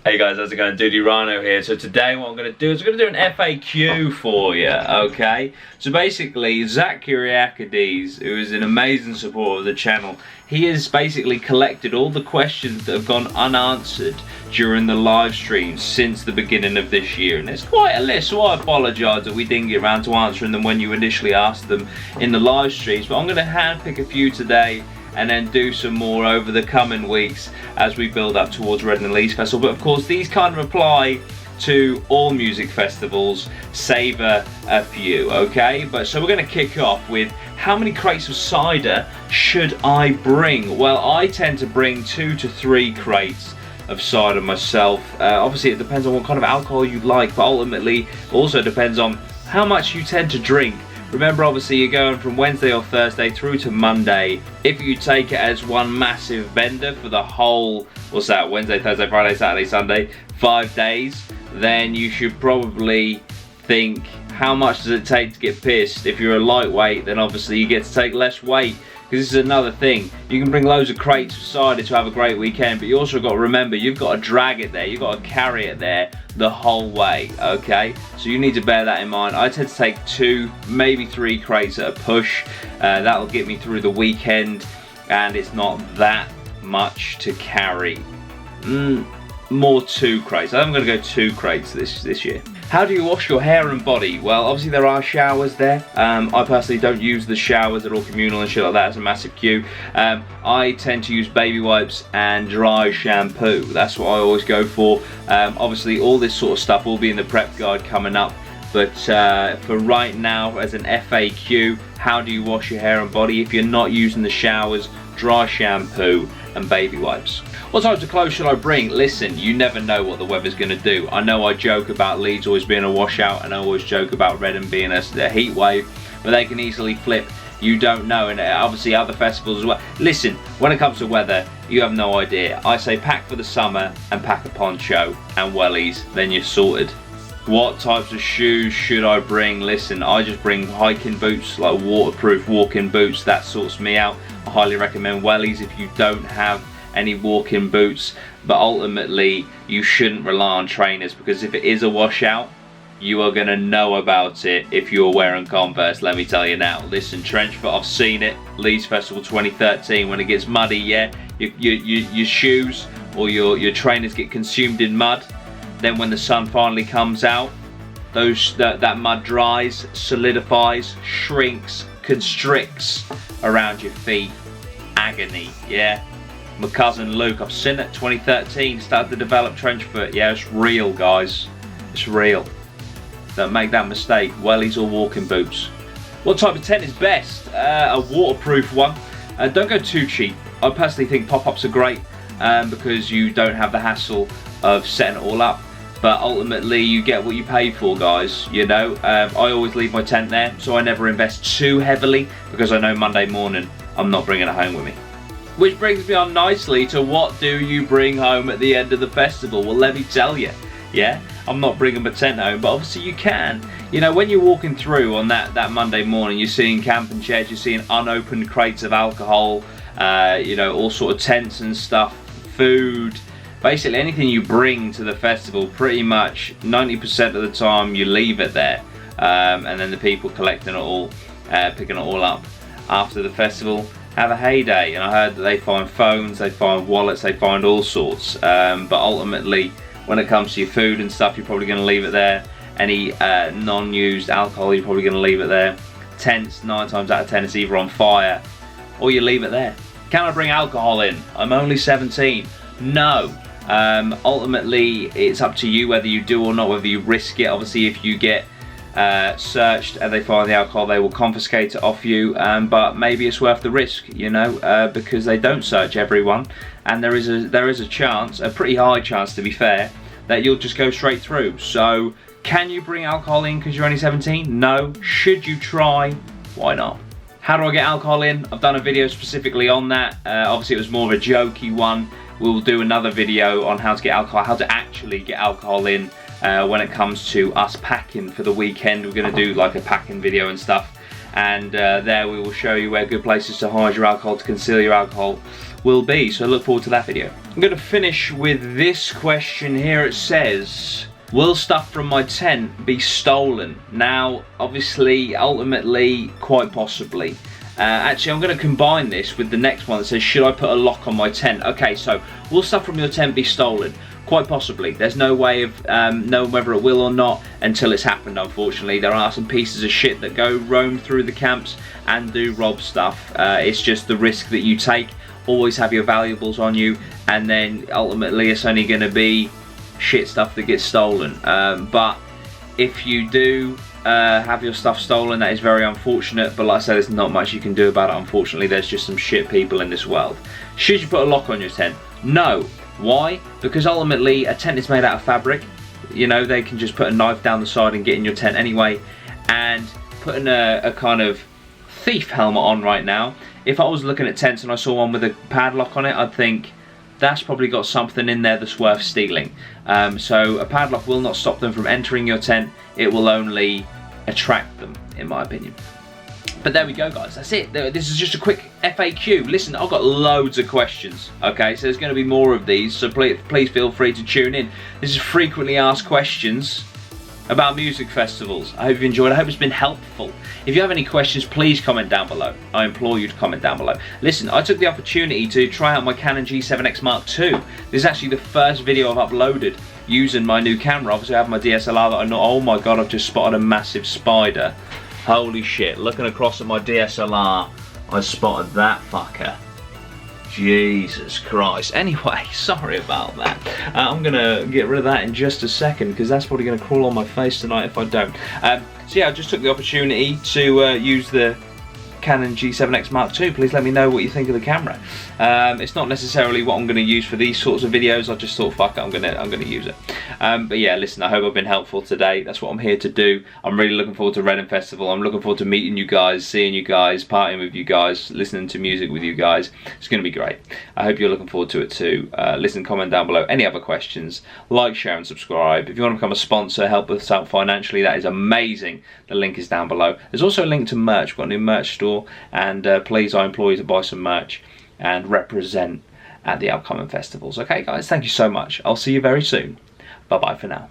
Hey guys, how's it going? Dudey, Rhino here. So today what I'm going to do is I'm going to do an FAQ for you, okay? So basically, Zach Kyriakides, who is an amazing supporter of the channel, he has basically collected all the questions that have gone unanswered during the live streams since the beginning of this year. And it's quite a list, so I apologise that we didn't get around to answering them when you initially asked them in the live streams. But I'm going to handpick a few today and then do some more over the coming weeks as we build up towards Reading and Leeds Festival. But of course these kind of apply to all music festivals, save a few, okay? But so we're going to kick off with how many crates of cider should I bring? Well, I tend to bring 2 to 3 crates of cider myself. Obviously it depends on what kind of alcohol you like, but ultimately also depends on how much you tend to drink. Remember, obviously you're going from Wednesday or Thursday through to Monday. If you take it as one massive bender for the whole, what's that, Wednesday, Thursday, Friday, Saturday, Sunday, 5 days, then you should probably think, how much does it take to get pissed? If you're a lightweight, then obviously you get to take less weight. Because this is another thing, you can bring loads of crates of cider to have a great weekend, but you also got to remember, you've got to drag it there, you've got to carry it there the whole way, okay? So you need to bear that in mind. I tend to take 2, maybe 3 crates at a push. That'll get me through the weekend, and it's not that much to carry. More 2 crates. I'm going to go 2 crates this year. How do you wash your hair and body? Well, obviously there are showers there. I personally don't use the showers, they're all communal and shit like that. It's a massive queue. I tend to use baby wipes and dry shampoo. That's what I always go for. Obviously all this sort of stuff will be in the prep guide coming up. But for right now, as an FAQ, how do you wash your hair and body? If you're not using the showers, dry shampoo and baby wipes. What types of clothes should I bring? Listen, you never know what the weather's going to do. I know I joke about Leeds always being a washout, and I always joke about Reading being a heat wave, but they can easily flip. You don't know, and obviously other festivals as well. Listen, when it comes to weather, you have no idea. I say pack for the summer and pack a poncho and wellies, then you're sorted. What types of shoes should I bring? Listen, I just bring hiking boots, like waterproof walking boots. That sorts me out. I highly recommend wellies if you don't have any walking boots, but ultimately you shouldn't rely on trainers, because if it is a washout, you are going to know about it if you're wearing Converse, let me tell you now. Listen, trench foot, I've seen it, Leeds Festival 2013, when it gets muddy, yeah, your shoes or your trainers get consumed in mud. Then when the sun finally comes out, that mud dries, solidifies, shrinks, constricts around your feet. Agony, yeah. My cousin Luke, I've seen it, 2013, started to develop trench foot. Yeah, it's real, guys. It's real. Don't make that mistake. Wellies or walking boots. What type of tent is best? A waterproof one. Don't go too cheap. I personally think pop-ups are great because you don't have the hassle of setting it all up. But ultimately, you get what you pay for, guys. You know, I always leave my tent there, so I never invest too heavily, because I know Monday morning I'm not bringing it home with me. Which brings me on nicely to, what do you bring home at the end of the festival? Well, let me tell you, yeah, I'm not bringing my tent home, but obviously you can. You know, when you're walking through on that Monday morning, you're seeing camping chairs, you're seeing unopened crates of alcohol, you know, all sort of tents and stuff, food. Basically anything you bring to the festival, pretty much 90% of the time you leave it there, and then the people collecting it all, picking it all up after the festival have a heyday. And I heard that they find phones, they find wallets, they find all sorts, but ultimately when it comes to your food and stuff, you're probably going to leave it there. Any non-used alcohol, you're probably going to leave it there. Tents, 9 times out of 10 it's either on fire or you leave it there. Can I bring alcohol in? I'm only 17. No. Ultimately it's up to you whether you do or not, whether you risk it. Obviously if you get searched and they find the alcohol, they will confiscate it off you, but maybe it's worth the risk, you know, because they don't search everyone, and there is a chance, a pretty high chance to be fair, that you'll just go straight through. So can you bring alcohol in because you're only 17? No. Should you try? Why not? How do I get alcohol in? I've done a video specifically on that. Obviously it was more of a jokey one. We'll do another video on how to get alcohol, how to actually get alcohol in when it comes to us packing for the weekend. We're going to do like a packing video and stuff, and there we will show you where good places to hide your alcohol, to conceal your alcohol, will be. So I look forward to that video. I'm going to finish with this question here. It says, will stuff from my tent be stolen? Now, obviously, ultimately, quite possibly. Actually, I'm going to combine this with the next one that says, should I put a lock on my tent? Okay, so will stuff from your tent be stolen? Quite possibly. There's no way of knowing whether it will or not until it's happened, unfortunately. There are some pieces of shit that roam through the camps and do rob stuff. It's just the risk that you take. Always have your valuables on you, and then ultimately it's only going to be shit stuff that gets stolen. But if you do have your stuff stolen, that is very unfortunate, but like I said, there's not much you can do about it. Unfortunately, there's just some shit people in this world. Should you put a lock on your tent? No. Why? Because ultimately a tent is made out of fabric. You know, they can just put a knife down the side and get in your tent anyway. And putting a kind of thief helmet on right now, if I was looking at tents and I saw one with a padlock on it, I'd think that's probably got something in there that's worth stealing. So a padlock will not stop them from entering your tent. It will only attract them, in my opinion. But there we go, guys. That's it. This is just a quick FAQ. Listen, I've got loads of questions. Okay, so there's going to be more of these. So please feel free to tune in. This is frequently asked questions about music festivals. I hope you've enjoyed. I hope it's been helpful. If you have any questions, please comment down below. I implore you to comment down below. Listen, I took the opportunity to try out my Canon G7X Mark II. This is actually the first video I've uploaded using my new camera. Obviously, I have my DSLR that I know. Oh my god, I've just spotted a massive spider. Holy shit, looking across at my DSLR, I spotted that fucker. Jesus Christ. Anyway, sorry about that. I'm going to get rid of that in just a second, because that's probably going to crawl on my face tonight if I don't. So yeah, I just took the opportunity to use the Canon G7X Mark II. Please let me know what you think of the camera. It's not necessarily what I'm going to use for these sorts of videos. I just thought, fuck it, I'm gonna use it. But yeah, listen, I hope I've been helpful today. That's what I'm here to do. I'm really looking forward to Reading Festival. I'm looking forward to meeting you guys, seeing you guys, partying with you guys, listening to music with you guys. It's going to be great. I hope you're looking forward to it too. Listen, comment down below any other questions. Like, share and subscribe. If you want to become a sponsor, help us out financially, that is amazing. The link is down below. There's also a link to merch. We've got a new merch store, and please, I implore you to buy some merch and represent at the upcoming festivals. Okay guys, thank you so much. I'll see you very soon. Bye bye for now.